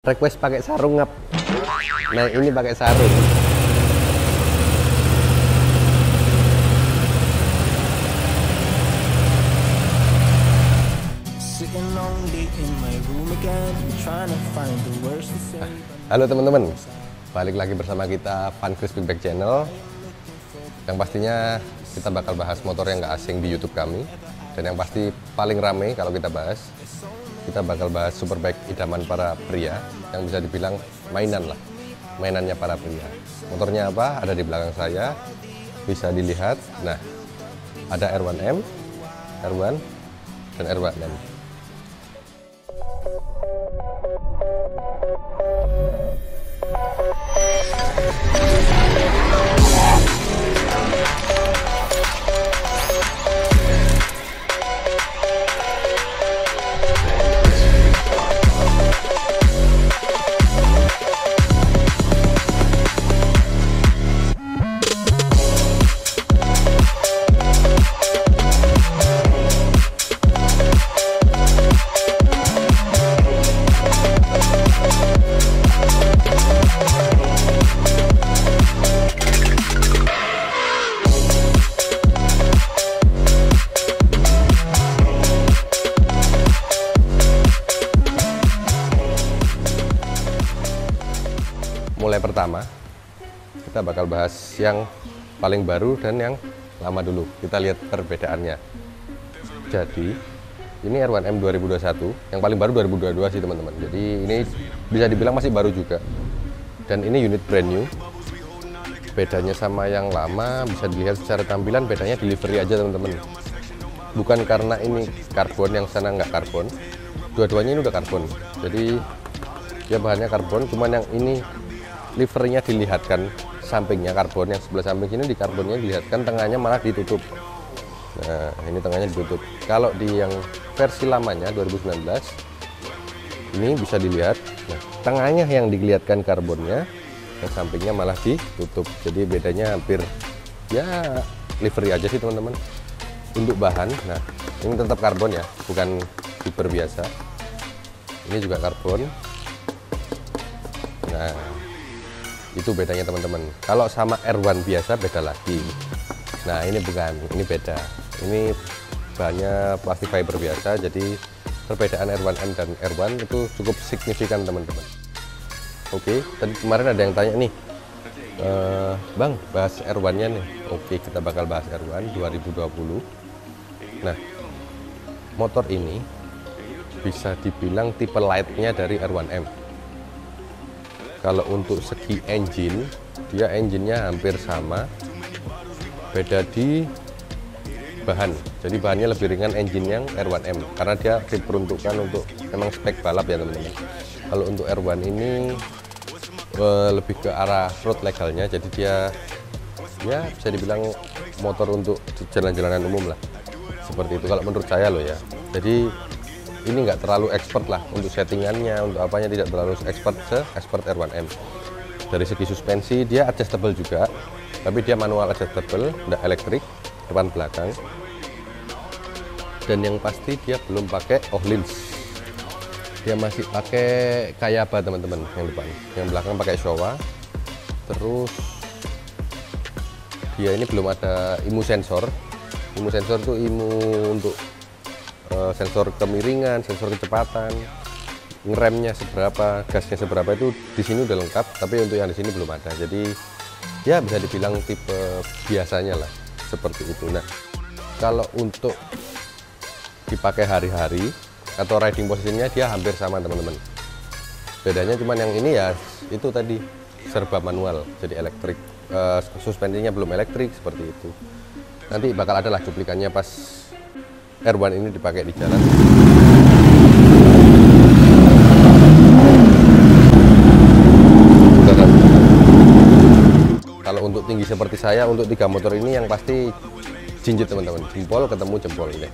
Request pakai sarung ngap. Nah ini pakai sarung. Halo teman-teman, balik lagi bersama kita Fun Crispy Bag Channel. Yang pastinya kita bakal bahas motor yang nggak asing di YouTube kami. Dan yang pasti paling rame kalau kita bahas, kita bakal bahas superbike idaman para pria, yang bisa dibilang mainan lah, mainannya para pria. Motornya apa? Ada di belakang saya, bisa dilihat. Nah, ada R1M, R1 dan R1M. Mulai pertama, kita bakal bahas yang paling baru dan yang lama dulu. Kita lihat perbedaannya. Jadi, ini R1M 2021, yang paling baru 2022 sih teman-teman. Jadi ini bisa dibilang masih baru juga. Dan ini unit brand new. Bedanya sama yang lama bisa dilihat secara tampilan, bedanya delivery aja teman-teman. Bukan karena ini karbon, yang sana nggak karbon. Dua-duanya ini udah karbon. Jadi dia bahannya karbon, cuman yang ini livernya dilihatkan sampingnya karbon, yang sebelah samping sini di karbonnya dilihatkan, tengahnya malah ditutup. Nah ini tengahnya ditutup. Kalau di yang versi lamanya 2019 ini bisa dilihat, nah, tengahnya yang dilihatkan karbonnya, yang sampingnya malah ditutup. Jadi bedanya hampir ya livery aja sih teman-teman. Untuk bahan, nah ini tetap karbon ya, bukan fiber biasa. Ini juga karbon. Nah itu bedanya teman-teman. Kalau sama R1 biasa beda lagi. Nah ini bukan, ini beda. Ini bahannya plastik fiber biasa, jadi perbedaan R1M dan R1 itu cukup signifikan teman-teman. Oke, tadi kemarin ada yang tanya nih, Bang bahas R1 nya nih. Oke, kita bakal bahas R1 2020. Nah motor ini bisa dibilang tipe lightnya dari R1M. Kalau untuk segi engine, dia engine-nya hampir sama, beda di bahan. Jadi bahannya lebih ringan engine yang R1M, karena dia diperuntukkan untuk memang spek balap ya teman-teman. Kalau untuk R1 ini lebih ke arah road legalnya, jadi dia ya bisa dibilang motor untuk jalan-jalanan umum lah, seperti itu kalau menurut saya loh ya. Jadi ini nggak terlalu expert lah untuk settingannya, untuk apanya tidak terlalu expert R1M. Dari segi suspensi dia adjustable juga, tapi dia manual adjustable, tidak elektrik, depan belakang. Dan yang pasti dia belum pakai Öhlins, dia masih pakai Kayaba teman-teman yang depan. Yang belakang pakai Showa. Terus dia ini belum ada IMU sensor. IMU sensor itu IMU untuk sensor kemiringan, sensor kecepatan, ngeremnya seberapa, gasnya seberapa, itu di sini udah lengkap, tapi untuk yang di sini belum ada. Jadi ya bisa dibilang tipe biasanya lah, seperti itu. Nah kalau untuk dipakai hari-hari atau riding posisinya dia hampir sama teman-teman. Bedanya cuman yang ini ya itu tadi serba manual, jadi elektrik, suspensinya belum elektrik, seperti itu. Nanti bakal ada lah cuplikannya pas R1 ini dipakai di jalan. Kalau untuk tinggi seperti saya, untuk 3 motor ini yang pasti jinjit teman-teman, jempol ketemu jempol ini.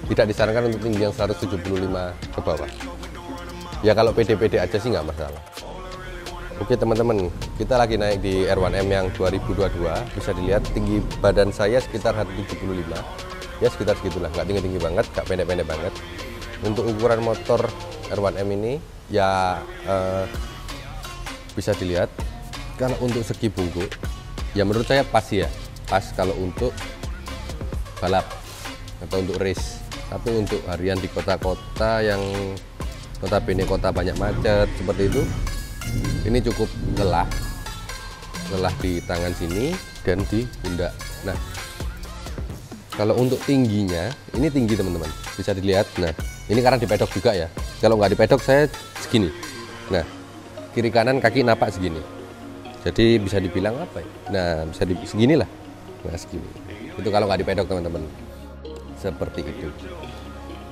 Tidak disarankan untuk tinggi yang 175 ke bawah. Ya kalau pede-pede aja sih nggak masalah. Oke teman-teman, kita lagi naik di R1M yang 2022. Bisa dilihat tinggi badan saya sekitar 175. Ya sekitar segitulah, nggak tinggi-tinggi banget, nggak pendek-pendek banget. Untuk ukuran motor R1M ini ya bisa dilihat kalau untuk segi bungkuk ya menurut saya pas ya, pas kalau untuk balap atau untuk race. Tapi untuk harian di kota-kota yang notabene kota banyak macet seperti itu, ini cukup lelah di tangan sini dan di pundak. Nah, kalau untuk tingginya, ini tinggi teman-teman, bisa dilihat. Nah, ini karena di pedok juga ya. Kalau nggak di pedok saya segini. Nah, kiri kanan kaki napak segini. Jadi bisa dibilang apa ya? Nah, bisa segini lah. Nah, segini. Itu kalau nggak di pedok teman-teman. Seperti itu.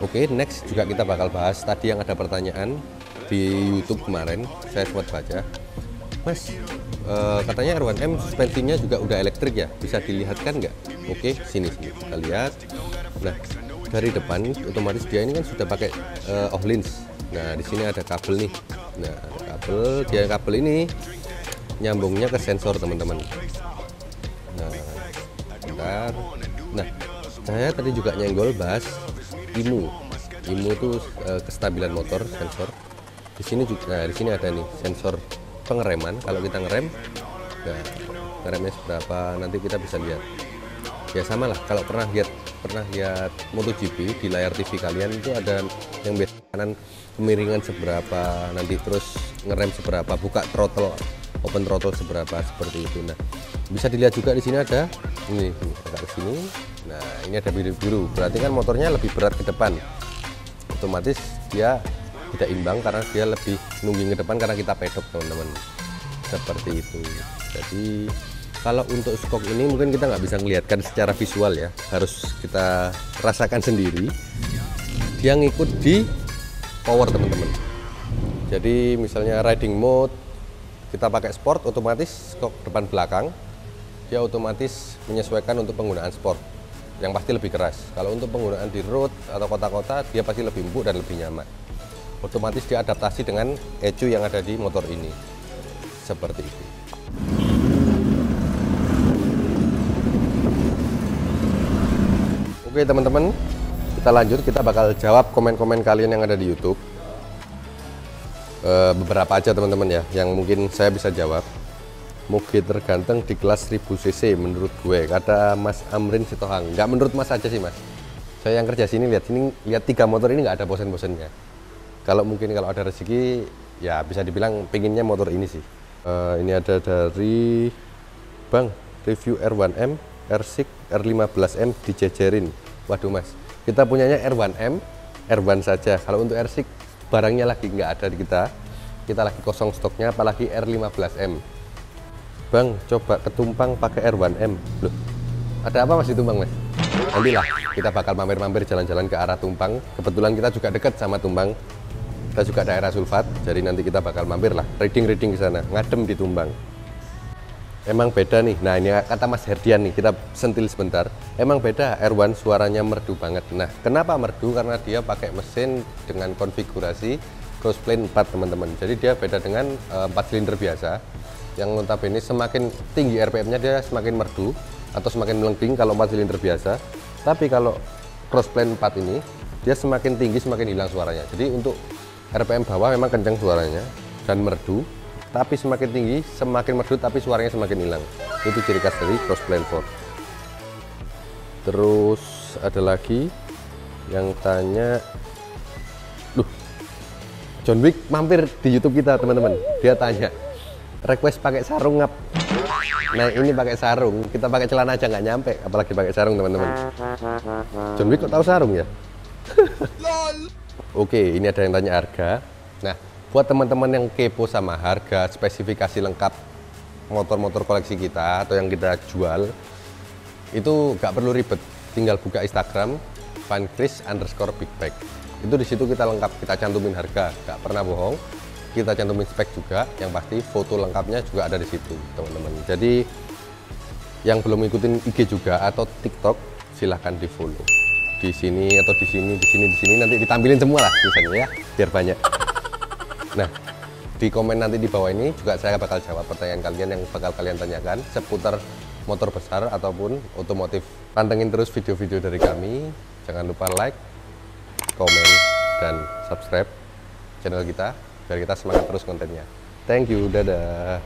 Oke, next juga kita bakal bahas tadi yang ada pertanyaan di YouTube kemarin. Saya sempat baca, Mas, katanya R1M suspensinya juga udah elektrik ya, bisa dilihatkan nggak? Oke, sini kita lihat. Nah, dari depan otomatis dia ini kan sudah pakai Ohlins. Nah, di sini ada kabel nih. Nah, ada kabel ini nyambungnya ke sensor teman-teman. Nah, bentar. Nah, saya tadi juga nyenggol bahas IMU itu kestabilan motor, sensor. Di sini juga, nah, di sini ada nih sensor pengereman. Kalau kita ngerem, nah, ngeremnya seberapa nanti kita bisa lihat. Ya sama lah, kalau pernah lihat MotoGP di layar TV kalian itu ada yang biasa kanan kemiringan seberapa, nanti terus ngerem seberapa, buka throttle, open throttle seberapa, seperti itu. Nah, bisa dilihat juga di sini ada ini agak ke sini. Nah, ini ada biru-biru, berarti kan motornya lebih berat ke depan. Otomatis dia tidak imbang karena dia lebih nungging ke depan karena kita pedok teman-teman. Seperti itu. Jadi kalau untuk skok ini mungkin kita nggak bisa melihatkan secara visual ya, harus kita rasakan sendiri. Dia ngikut di power teman-teman. Jadi misalnya riding mode kita pakai sport, otomatis skok depan belakang dia otomatis menyesuaikan untuk penggunaan sport yang pasti lebih keras. Kalau untuk penggunaan di road atau kota-kota dia pasti lebih empuk dan lebih nyaman. Otomatis dia adaptasi dengan ECU yang ada di motor ini. Seperti itu. Oke teman-teman, kita lanjut, kita bakal jawab komen-komen kalian yang ada di YouTube. Beberapa aja teman-teman ya, yang mungkin saya bisa jawab. Moge terganteng di kelas 1000 cc menurut gue, kata Mas Amrin Sitohang. Nggak menurut Mas aja sih Mas. Saya yang kerja sini lihat 3 motor ini nggak ada bosen-bosennya. Kalau mungkin kalau ada rezeki ya bisa dibilang pengennya motor ini sih. Ini ada dari Bang, review R1M, R6, R15M dijejerin. Waduh Mas, kita punyanya R1M, R1 saja. Kalau untuk R6 barangnya lagi nggak ada di kita lagi kosong stoknya, apalagi R15M. Bang, coba ke Tumpang pakai R1M. Loh, ada apa Mas di Tumpang Mas? Nantilah, kita bakal mampir-mampir jalan-jalan ke arah Tumpang. Kebetulan kita juga dekat sama Tumpang. Kita juga daerah Sulfat, jadi nanti kita bakal mampir lah, reading-reading ke sana, ngadem di Tumpang. Emang beda nih. Nah, ini kata Mas Herdian nih, kita sentil sebentar. Emang beda, R1 suaranya merdu banget. Nah, kenapa merdu? Karena dia pakai mesin dengan konfigurasi crossplane 4 teman-teman. Jadi dia beda dengan 4 silinder biasa. Yang notabene semakin tinggi RPM-nya dia semakin merdu atau semakin melengking kalau 4 silinder biasa. Tapi kalau crossplane 4 ini dia semakin tinggi semakin hilang suaranya. Jadi untuk RPM bawah memang kencang suaranya dan merdu, tapi semakin tinggi semakin merdu tapi suaranya semakin hilang. Itu ciri khas dari crossplane 4. Terus ada lagi yang tanya, John Wick mampir di YouTube kita teman-teman. Dia tanya, request pakai sarung ngap. Nah ini pakai sarung, kita pakai celana aja nggak nyampe, apalagi pakai sarung teman-teman. John Wick kok tahu sarung ya? Oke, ini ada yang tanya harga. Nah, buat teman-teman yang kepo sama harga, spesifikasi lengkap motor-motor koleksi kita atau yang kita jual, itu nggak perlu ribet, tinggal buka Instagram @vankris_bigbike. Itu di situ kita lengkap, kita cantumin harga, nggak pernah bohong. Kita cantumin spek juga, yang pasti foto lengkapnya juga ada di situ, teman-teman. Jadi yang belum ngikutin IG juga atau TikTok, silahkan di follow. Di sini atau di sini, nanti ditampilin semua lah misalnya ya, biar banyak. Nah, di komen nanti di bawah ini juga saya bakal jawab pertanyaan kalian yang bakal kalian tanyakan seputar motor besar ataupun otomotif. Pantengin terus video-video dari kami. Jangan lupa like, komen, dan subscribe. channel kita biar kita semangat terus kontennya. Thank you, dadah.